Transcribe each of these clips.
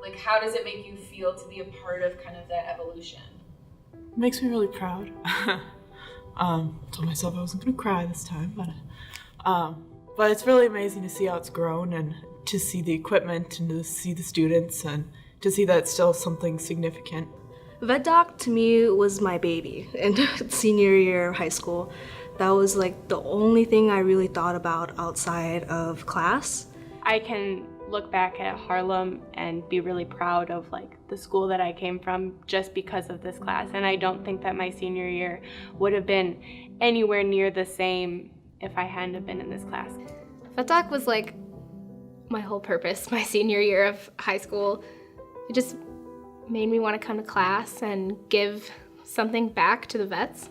Like, how does it make you feel to be a part of kind of that evolution? It makes me really proud. Told myself I wasn't gonna cry this time, but it's really amazing to see how it's grown and to see the equipment and to see the students and to see that it's still something significant. Vet Doc to me was my baby in senior year of high school. That was like the only thing I really thought about outside of class. I can look back at Harlem and be really proud of like the school that I came from just because of this class, and I don't think that my senior year would have been anywhere near the same if I hadn't have been in this class. Vet Doc was like my whole purpose my senior year of high school. It just made me want to come to class and give something back to the vets.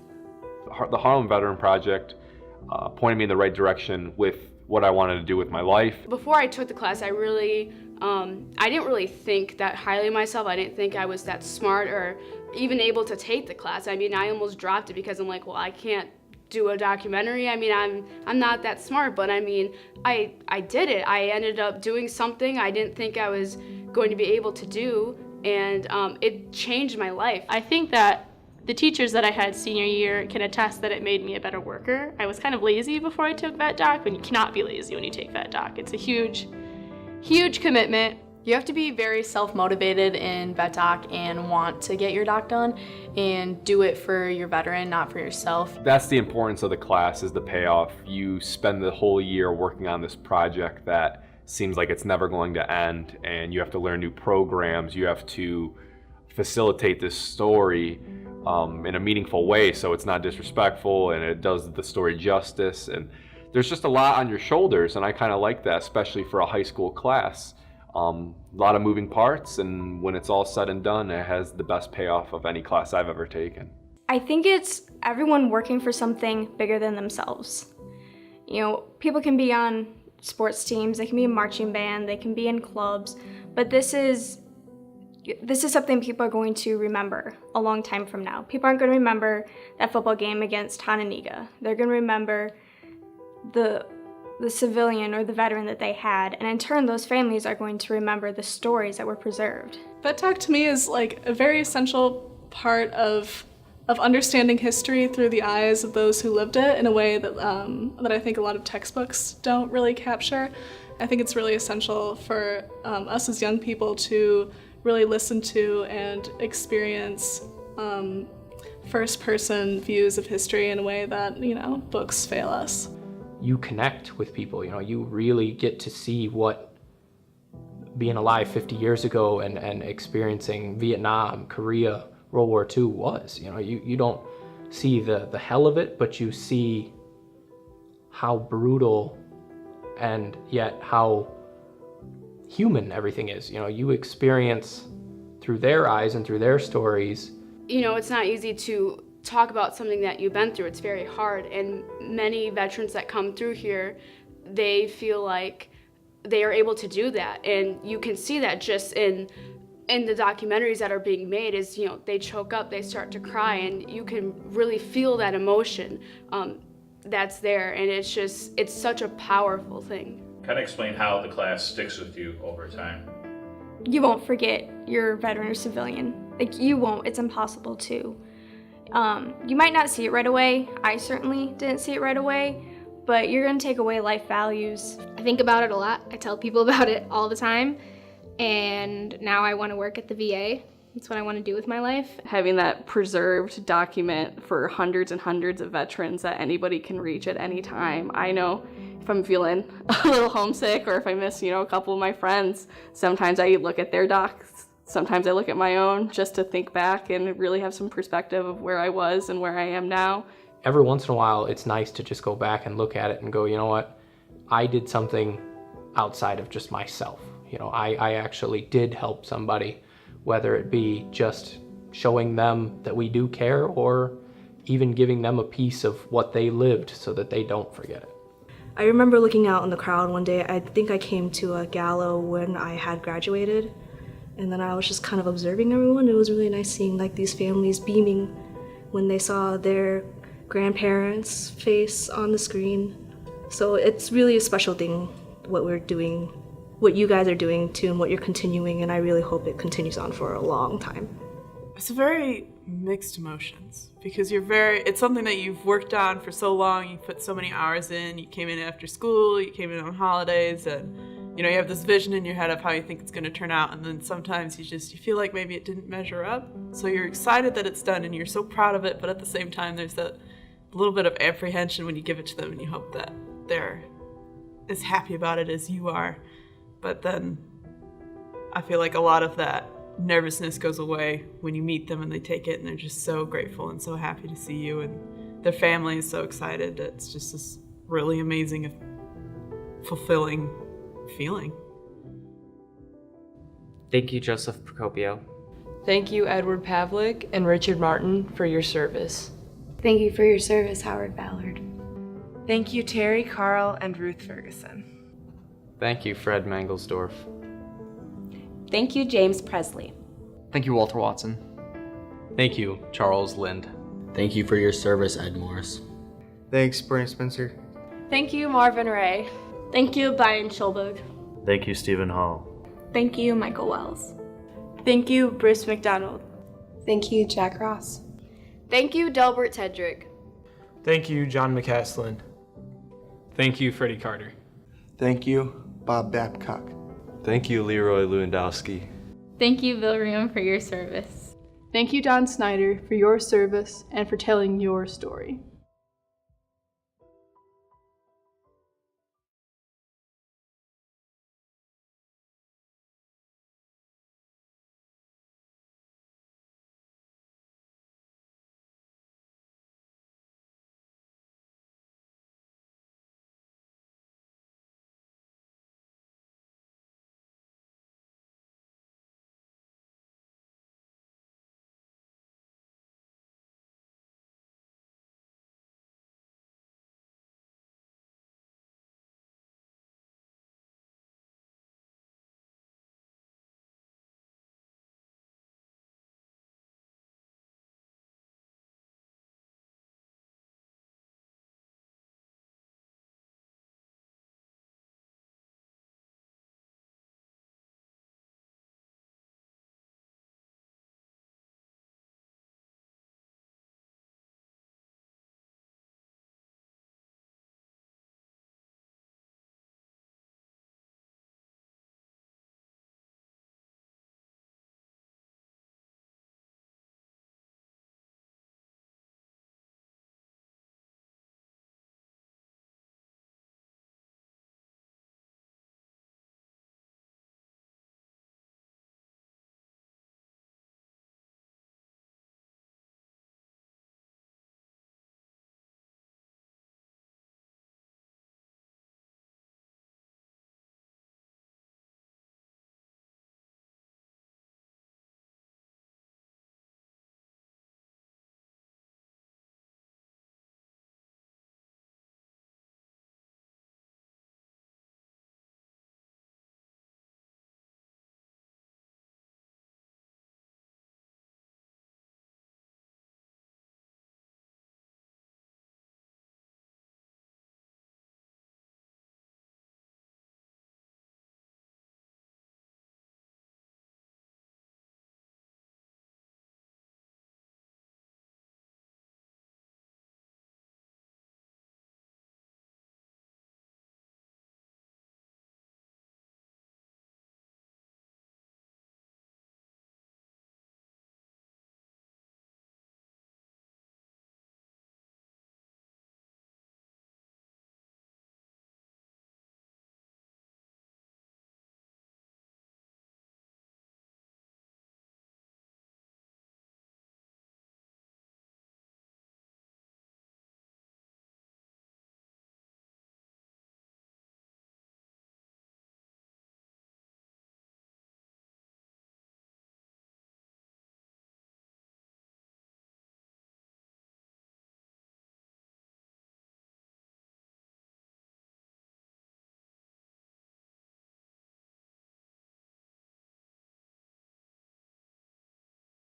The Harlem Veteran Project pointed me in the right direction with what I wanted to do with my life. Before I took the class, I didn't really think that highly of myself. I didn't think I was that smart or even able to take the class. I mean, I almost dropped it because I'm like, well, I can't do a documentary. I mean, I'm not that smart, but I mean, I did it. I ended up doing something I didn't think I was going to be able to do, and it changed my life. I think that the teachers that I had senior year can attest that it made me a better worker. I was kind of lazy before I took Vet Doc, but you cannot be lazy when you take Vet Doc. It's a huge, huge commitment. You have to be very self-motivated in Vet Doc and want to get your doc done and do it for your veteran, not for yourself. That's the importance of the class, is the payoff. You spend the whole year working on this project that seems like it's never going to end, and you have to learn new programs. You have to facilitate this story in a meaningful way so it's not disrespectful and it does the story justice. And there's just a lot on your shoulders, and I kind of like that, especially for a high school class. A lot of moving parts, and when it's all said and done, it has the best payoff of any class I've ever taken. I think it's everyone working for something bigger than themselves. You know, people can be on sports teams, they can be in marching band, they can be in clubs, but this is something people are going to remember a long time from now. People aren't going to remember that football game against Tananiga. They're going to remember the civilian or the veteran that they had, and in turn those families are going to remember the stories that were preserved. Vet Doc to me is like a very essential part of understanding history through the eyes of those who lived it in a way that I think a lot of textbooks don't really capture. I think it's really essential for us as young people to really listen to and experience first-person views of history in a way that, you know, books fail us. You connect with people, you know, you really get to see what being alive 50 years ago and experiencing Vietnam, Korea, World War II was. You know, you don't see the hell of it, but you see how brutal and yet how human everything is. You know, you experience through their eyes and through their stories. You know, it's not easy to talk about something that you've been through. It's very hard, and many veterans that come through here, they feel like they are able to do that, and you can see that just in the documentaries that are being made. Is, you know, they choke up, they start to cry, and you can really feel that emotion that's there, and it's such a powerful thing. Kind of explain how the class sticks with you over time. You won't forget your veteran or civilian. Like, you won't. It's impossible to. You might not see it right away. I certainly didn't see it right away, but you're gonna take away life values. I think about it a lot. I tell people about it all the time, and now I want to work at the VA. That's what I want to do with my life. Having that preserved document for hundreds and hundreds of veterans that anybody can reach at any time. I know if I'm feeling a little homesick or if I miss, you know, a couple of my friends, sometimes I look at their docs, sometimes I look at my own just to think back and really have some perspective of where I was and where I am now. Every once in a while, it's nice to just go back and look at it and go, you know what, I did something outside of just myself. You know, I actually did help somebody, whether it be just showing them that we do care or even giving them a piece of what they lived so that they don't forget it. I remember looking out in the crowd one day. I think I came to a gala when I had graduated, and then I was just kind of observing everyone. It was really nice seeing like these families beaming when they saw their grandparents' face on the screen. So it's really a special thing what we're doing what you guys are doing too and what you're continuing, and I really hope it continues on for a long time. It's very mixed emotions because it's something that you've worked on for so long, you put so many hours in, you came in after school, you came in on holidays, and you have this vision in your head of how you think it's going to turn out, and then sometimes you feel like maybe it didn't measure up. So you're excited that it's done and you're so proud of it, but at the same time there's that little bit of apprehension when you give it to them and you hope that they're as happy about it as you are. But then I feel like a lot of that nervousness goes away when you meet them and they take it and they're just so grateful and so happy to see you, and their family is so excited. It's just this really amazing, fulfilling feeling. Thank you, Joseph Procopio. Thank you, Edward Pavlik and Richard Martin, for your service. Thank you for your service, Howard Ballard. Thank you, Terry Carl and Ruth Ferguson. Thank you, Fred Mangelsdorf. Thank you, James Presley. Thank you, Walter Watson. Thank you, Charles Lind. Thank you for your service, Ed Morris. Thanks, Brian Spencer. Thank you, Marvin Ray. Thank you, Brian Schulberg. Thank you, Stephen Hall. Thank you, Michael Wells. Thank you, Bruce McDonald. Thank you, Jack Ross. Thank you, Delbert Tedrick. Thank you, John McCaslin. Thank you, Freddie Carter. Thank you, Bob Babcock. Thank you, Leroy Lewandowski. Thank you, Vilriam, for your service. Thank you, Don Snyder, for your service and for telling your story.